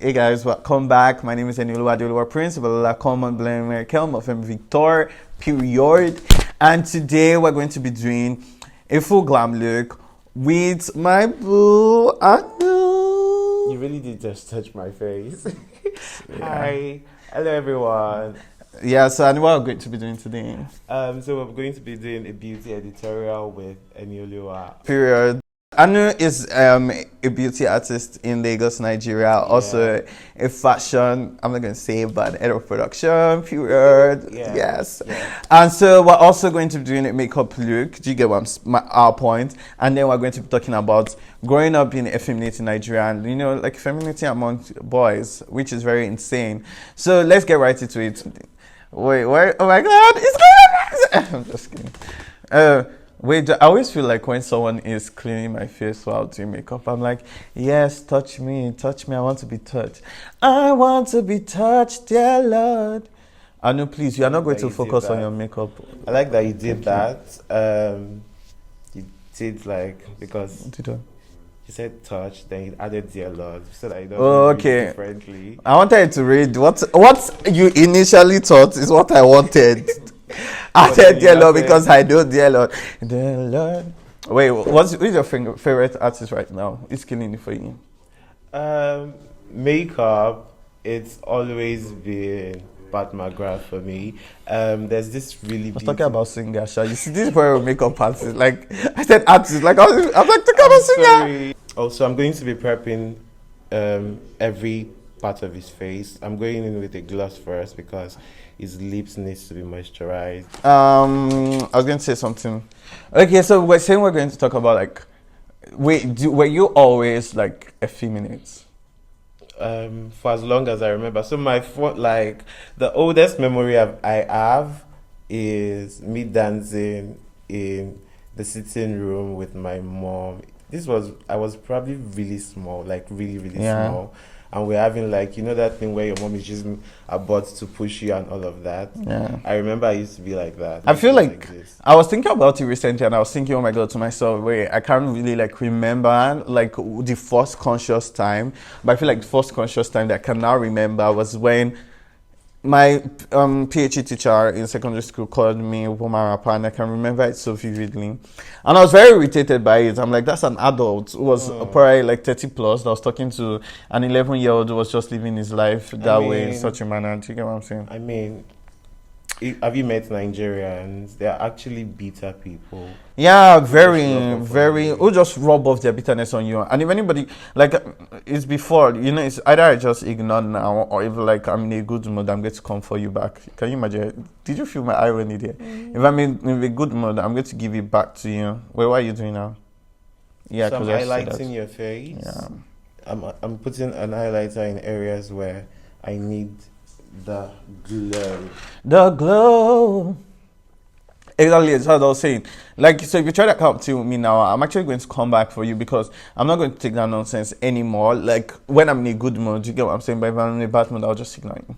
Hey guys, welcome back. My name is Aanu Prince, common blame Kelm of Victor, period. And today we're going to be doing a full glam look with my boo, Aanu. You really did just touch my face. Hi. Hello everyone. Yeah, so Aanu, what we're going to be doing today? So we're going to be doing a beauty editorial with Enioluwa. Period. Aanu is a beauty artist in Lagos, Nigeria. Also a fashion, I'm not going to say, but head of production, period. Yeah. Yes. Yeah. And so we're also going to be doing a makeup look. Do you get our point? And then we're going to be talking about growing up in effeminate in Nigeria and, you know, like femininity among boys, which is very insane. So let's get right into it. Wait, oh my God, it's going. I'm just kidding. Wait, I always feel like when someone is cleaning my face while doing makeup, I'm like, yes, touch me, I want to be touched. I want to be touched, dear Lord. Aanu, please, you are not going to focus on your makeup. I like that you did that. You did because you said touch, then you added dear Lord, so that you don't read differently. I wanted to read what you initially thought is what I wanted. I said dear Lord because I know dear Lord. Dear Lord. Wait, who's your favorite artist right now? Who's killing it for you? Makeup, it's always been Pat McGrath for me. There's this really. I was talking about singer. You see, this is where makeup artist. Like I said, artist. Like I was like talking about singer. Also, I'm going to be prepping every part of his face. I'm going in with a gloss first because his lips needs to be moisturized. I was going to say something. Okay, so we're saying we're going to talk about like, were you always like effeminate? For as long as I remember. So the oldest memory I have is me dancing in the sitting room with my mom. I was probably really small, like really small. And we're having that thing where your mom is using a butt to push you and all of that. Yeah. I remember I used to be like that. I feel like I was thinking about it recently and I was thinking, oh my God, to myself, wait, I can't really remember the first conscious time. But I feel like the first conscious time that I can now remember was when my PhD teacher in secondary school called me woman rapper, and I can remember it so vividly. And I was very irritated by it. I'm like, that's an adult who was probably 30 plus that was talking to an 11-year-old who was just living his life way in such a manner. Do you get what I'm saying? I mean, have you met Nigerians? They're actually bitter people. Yeah, very, who just rub off their bitterness on you. And if anybody, it's before, it's either I just ignore now, or if I'm in a good mood, I'm going to come for you back. Can you imagine? Did you feel my irony there? If I'm in a good mood, I'm going to give it back to you. Wait, what are you doing now? Yeah, so I'm highlighting your face. Yeah. I'm putting an highlighter in areas where I need the glow. The glow. Exactly, that's what I was saying. So if you try to come to me now, I'm actually going to come back for you because I'm not going to take that nonsense anymore. When I'm in a good mood, you get what I'm saying? But if I'm in a bad mood, I'll just ignore you.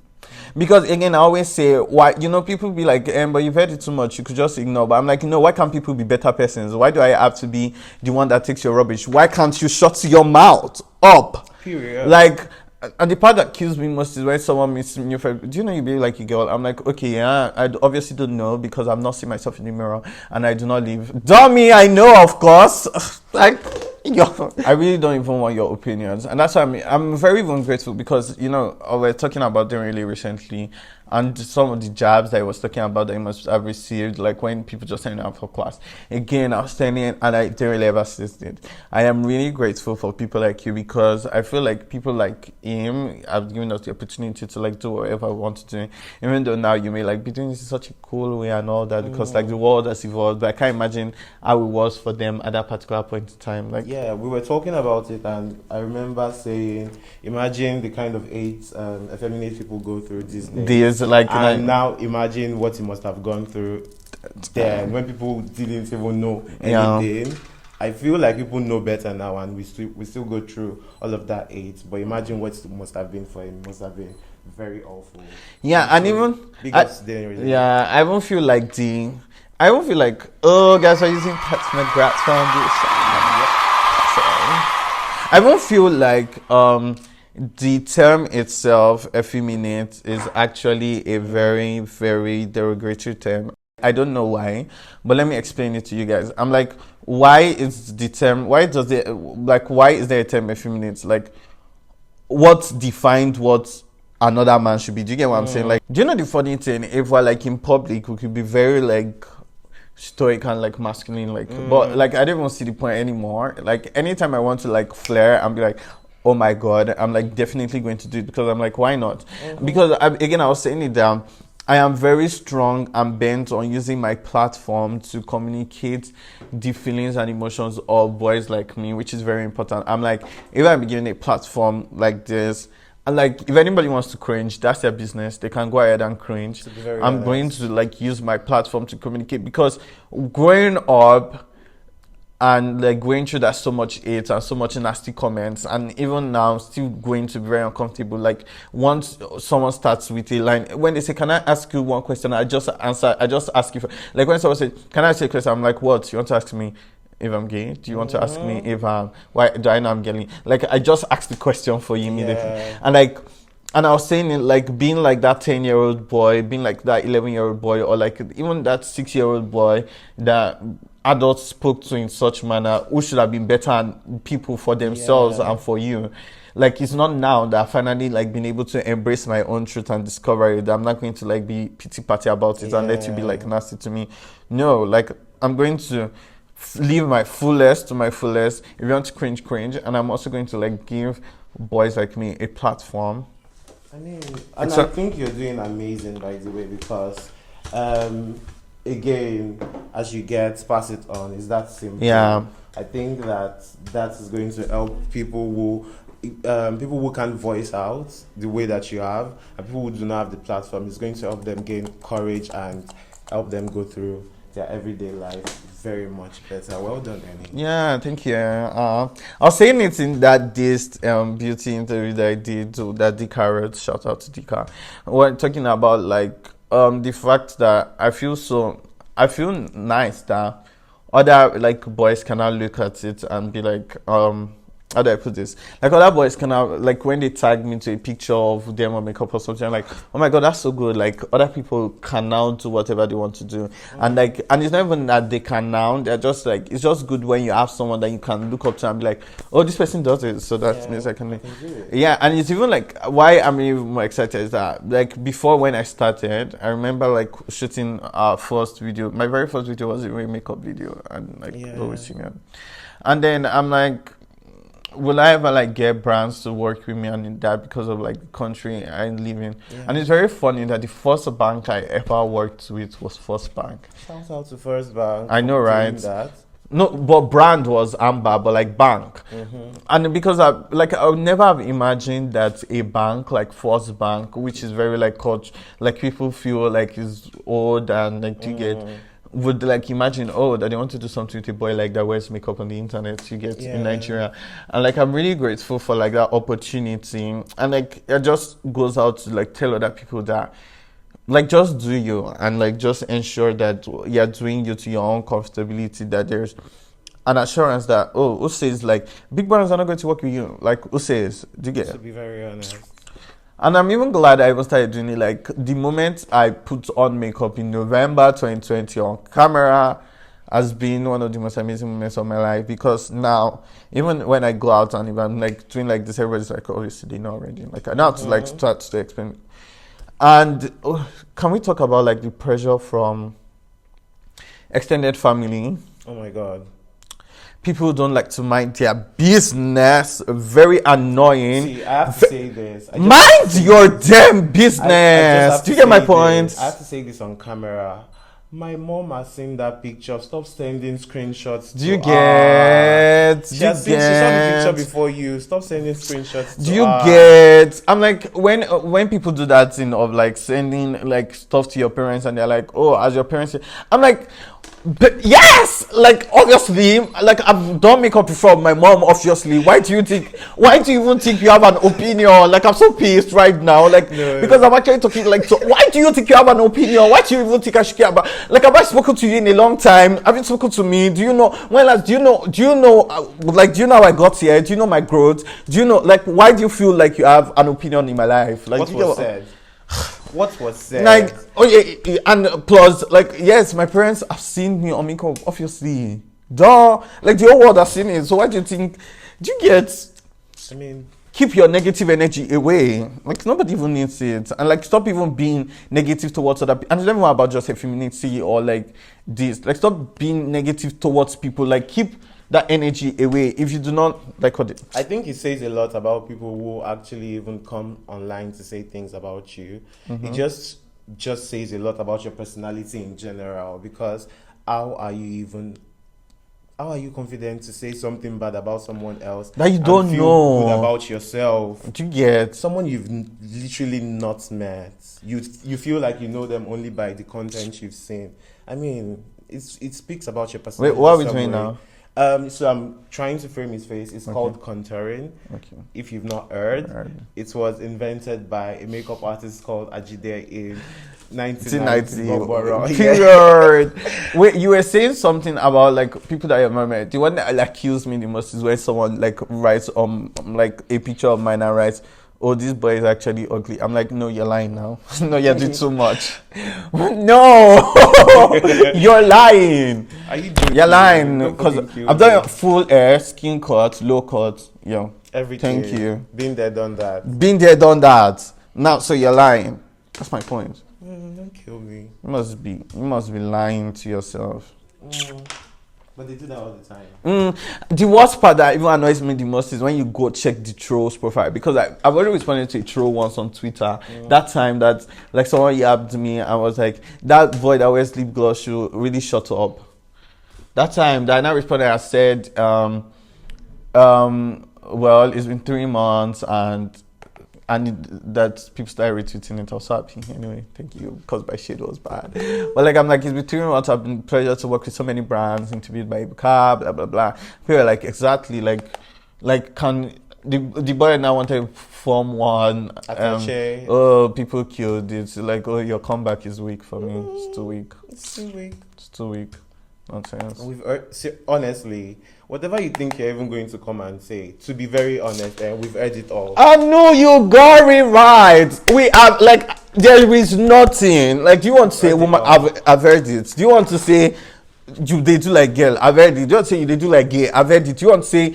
Because again, I always say, why, people be like, but you've heard it too much, you could just ignore. But I'm like, why can't people be better persons? Why do I have to be the one that takes your rubbish? Why can't you shut your mouth up? Period. And the part that kills me most is when someone meets me. Do you know you be like a girl? I'm like, okay, yeah, I obviously don't know because I'm not seeing myself in the mirror and I do not live. Dummy, I know, of course. I really don't even want your opinions. And that's why I'm very even grateful because, we're talking about them really recently. And some of the jabs that I was talking about that I must have received, when people just sign up for class. Again, I was standing and I didn't really ever assisted. I am really grateful for people like you because I feel like people like him have given us the opportunity to do whatever we want to do. Even though now you may be doing this in such a cool way and all that because the world has evolved. But I can't imagine how it was for them at that particular point in time. Yeah, we were talking about it and I remember saying, imagine the kind of hate effeminate people go through these days. Now imagine what he must have gone through then when people didn't even know anything. Yeah. I feel like people know better now and we still go through all of that hate. But imagine what it must have been for him. It must have been very awful. Yeah, and even I even feel like guys are using Pat McGrath foundation. I even feel like the term itself, effeminate, is actually a very, very derogatory term. I don't know why, but let me explain it to you guys. I'm like, why is the term, why does it, like, why is there a term effeminate? Like, what defined what another man should be? Do you get what I'm saying? Like, do you know the funny thing? If we're like in public, we could be very like stoic and like masculine, like, but like I don't even see the point anymore. Like, anytime I want to like flare, I'm be like, oh my god, I'm like definitely going to do it, because I'm like, why not? Because again, I was saying it down. I am very strong and bent on using my platform to communicate the feelings and emotions of boys like me, which is very important. I'm like, if I'm given a platform like this, and like, if anybody wants to cringe, that's their business. They can go ahead and cringe. I'm going to like use my platform to communicate, because growing up and like going through that so much hate and so much nasty comments, and even now still going to be very uncomfortable. Like, once someone starts with a line, when they say, can I ask you one question, I just ask you for, like, when someone says, can I ask you a question, I'm like, what, you want to ask me if I'm gay? Do you want to ask me if why do I know I'm gay? Like, I just asked the question for you immediately. And like, and I was saying it, like, being like that 10-year-old boy, being like that 11-year-old boy, or like even that 6-year-old boy that adults spoke to in such manner, who should have been better people for themselves and for you. Like, it's not now that I finally like been able to embrace my own truth and discover it, that I'm not going to like be pity party about it and let you be like nasty to me. No, like, I'm going to live my fullest to my fullest. If you want to cringe, cringe. And I'm also going to like give boys like me a platform. I mean, and I think you're doing amazing, by the way, because again, as you get pass it on, it's that simple. Yeah, I think that is going to help people who can't voice out the way that you have, and people who do not have the platform. It's going to help them gain courage and help them go through their everyday life very much better. Well done, Annie. Yeah, thank you. I was saying it in that beauty interview that I did to that Dika wrote. Shout out to Dika. We're talking about like the fact that I feel nice that other like boys cannot look at it and be like, how do I put this? Like, other boys can have, like, when they tag me to a picture of them or makeup or something, I'm like, oh my god, that's so good. Like, other people can now do whatever they want to do. And like, and it's not even that they can now, they're just like, it's just good when you have someone that you can look up to and be like, oh, this person does it, so that means I can do it. Yeah, and it's even like, why I'm even more excited is that, like, before when I started, I remember like shooting our first video. My very first video was a makeup video, and like, always singing. And then I'm like, will I ever like get brands to work with me on that, because of like the country I live in? And it's very funny that the first bank I ever worked with was First Bank. Shout out to First Bank. I know, right? That. No, but brand was Amber, but like bank. And because I would never have imagined that a bank like First Bank, which is very like like people feel like is old and like you get, would like imagine, oh, that they want to do something with a boy like that wears makeup on the internet, you get, in Nigeria. And like, I'm really grateful for like that opportunity. And like, it just goes out to like tell other people that like, just do you, and like, just ensure that you're doing you to your own comfortability, that there's an assurance that, oh, who says like big brands are not going to work with you? Like, who says? Do you get? To be very honest. And I'm even glad I even started doing it. Like, the moment I put on makeup in November 2020 on camera has been one of the most amazing moments of my life, because now, even when I go out and if I'm like doing like this, everybody's like, obviously they know already. Like, I now have to like start to explain. And can we talk about like the pressure from extended family? Oh my god. People don't like to mind their business. Very annoying. See, I have to say this. Mind your damn business. Do you get my point? I have to say this on camera. My mom has seen that picture. Stop sending screenshots. Do you get? She saw the picture before you. Stop sending screenshots. Do you get? I'm like, when people do that thing of like sending like stuff to your parents and they're like, oh, as your parents say, I'm like, But yes, like obviously, like I've done makeup before. My mom, obviously. Why do you think? Why do you even think you have an opinion? Like I'm so pissed right now. Like No. because I'm actually talking. Like so why do you think you have an opinion? Why do you even think I should care about? Like have I spoken to you in a long time? Have you spoken to me? Do you know when? Like do you know? Like do you know how I got here? Do you know my growth? Do you know? Like why do you feel like you have an opinion in my life? Like What do you get was said? What was said? like oh yeah, and plus like yes, my parents have seen me on makeup obviously, duh, like the whole world has seen it. So why do you think? Do you get? I mean, Keep your negative energy away. Like nobody even needs it, and like stop even being negative towards other people. And it's not even about just femininity or like this. Like stop being negative towards people. Like keep that energy away. If you do not like what I think it says a lot about people who actually even come online to say things about you. It just says a lot about your personality in general, because how are you confident to say something bad about someone else that you and don't feel know good about yourself? Do you get? Someone you've literally not met. You feel like you know them only by the content you've seen. I mean, it speaks about your personality. Wait, what are we some doing way. now? So I'm trying to frame his face. It's called contouring. Okay. If you've not heard, Heard. it was invented by a makeup artist called Ajide in 1990. 1990. Period. Wait, you were saying something about like people that you're met. The one that like kills me the most is when someone like writes like a picture of mine and writes, "Oh, this boy is actually ugly." I'm like, no, you're lying now. No, you're doing too much. No, you're lying. Are you joking? You're lying Don't because fucking kill I've me. done full hair, skin cut, low cut. Yeah, Everything. Thank you. Been there, done that. Been there, done that. Now, so you're lying. That's my point. Don't kill me. You must be lying to yourself. But they do that all the time. The worst part that even annoys me the most is when you go check the troll's profile, because I've already responded to a troll once on Twitter. That time that like someone yabbed me and was like, that boy that wears lip gloss should really shut up. That time that I now responded, I said, well, it's been 3 months and that people started retweeting it. I was so happy. Anyway, thank you, because my shit was bad. But like I'm like, it's been 3 months. I've been pleasure to work with so many brands, interviewed by Ibuka, blah blah blah. People are like, exactly, like can the boy now wanted to form one. Attaché. Oh, people killed it. Like, oh, your comeback is weak for me. It's too weak. It's too weak. It's too weak. Nonsense. Honestly, whatever you think you're even going to come and say, to be very honest, we've heard it all. I know you got it right. We have like there is nothing. Like, do you want to say woman? I've heard it. Do you want to say they do like girl? I've heard it. Do you want to say they do like gay? I've heard it. Do you want to say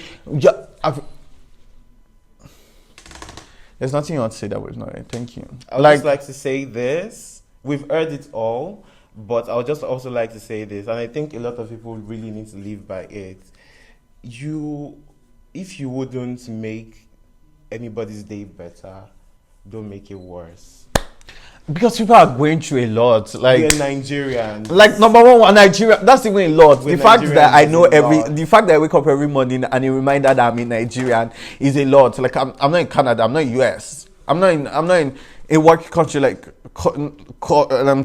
there's nothing you want to say that was not right. Thank you. I would just like to say this. We've heard it all, but I would just also like to say this, and I think a lot of people really need to live by it. If you wouldn't make anybody's day better, don't make it worse. Because people are going through a lot. Like, we're Nigerians. Like, number one, Nigeria, that's even a lot. We're The fact Nigerians that I is know a lot. the fact that I wake up every morning and a reminder that I'm a Nigerian is a lot. Like, I'm not in Canada, I'm not in US, I'm not in a work country like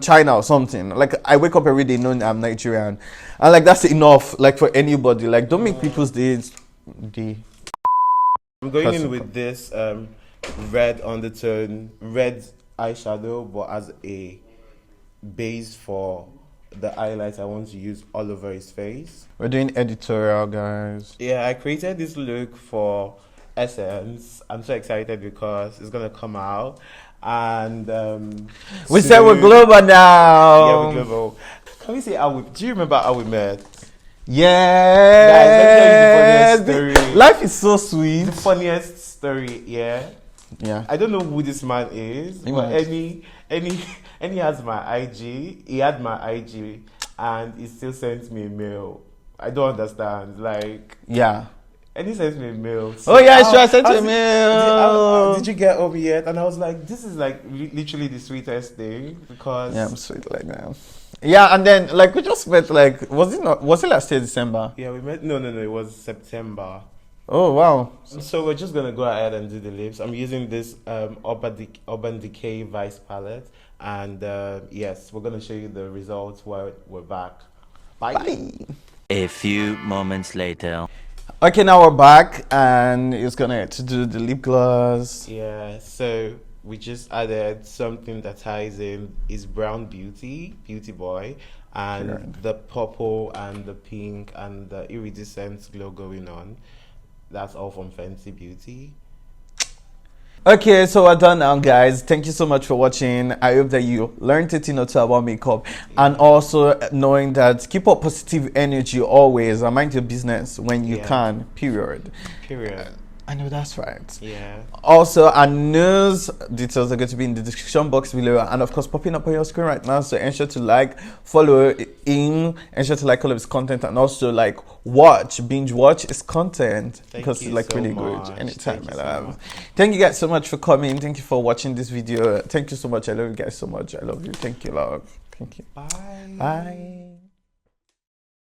China or something. Like, I wake up every day knowing I'm Nigerian, and like that's enough. Like, for anybody, like, don't make people's days. I'm going in with this red undertone, red eyeshadow, but as a base for the highlights I want to use all over his face. We're doing editorial, guys. Yeah, I created this look for Essence. I'm so excited because it's gonna come out, and we said we're global now. Yeah, we're global. Can we say how we? Do you remember how we met? Yeah. Guys, let me tell you the funniest story. Life is so sweet. The funniest story, yeah. Yeah. I don't know who this man is, but any has my IG. He had my IG, and he still sent me a mail. I don't understand. Like, yeah. And he sent me a mail. Oh yeah, sure. I sent you a mail. Did you get home yet? And I was like, this is like literally the sweetest thing, because yeah, I'm sweet like that. Yeah, and then like we just met. Like, was it last year December? Yeah, we met. No, it was September. Oh wow. So we're just gonna go ahead and do the lips. I'm using this Urban Decay Vice palette, and yes, we're gonna show you the results while we're back. Bye. A few moments later. Okay, now we're back, and it's gonna to do the lip gloss. Yeah, so we just added something that ties in is Brown Beauty Boy, and Sure. the purple and the pink and the iridescent glow going on. That's all from Fancy Beauty. Okay, so we're done now, guys. Thank you so much for watching. I hope that you learned a thing or two about makeup, and also knowing that keep up positive energy always and mind your business when you can. Period. I know that's right. Yeah. Also, our news details are going to be in the description box below, and of course popping up on your screen right now. So ensure to like, follow him, ensure to like all of his content, and also like binge watch his content because it's like really good anytime. I love. Thank you guys so much for coming. Thank you for watching this video. Thank you so much. I love you guys so much. I love you. Thank you, love. Thank you. Bye. Bye.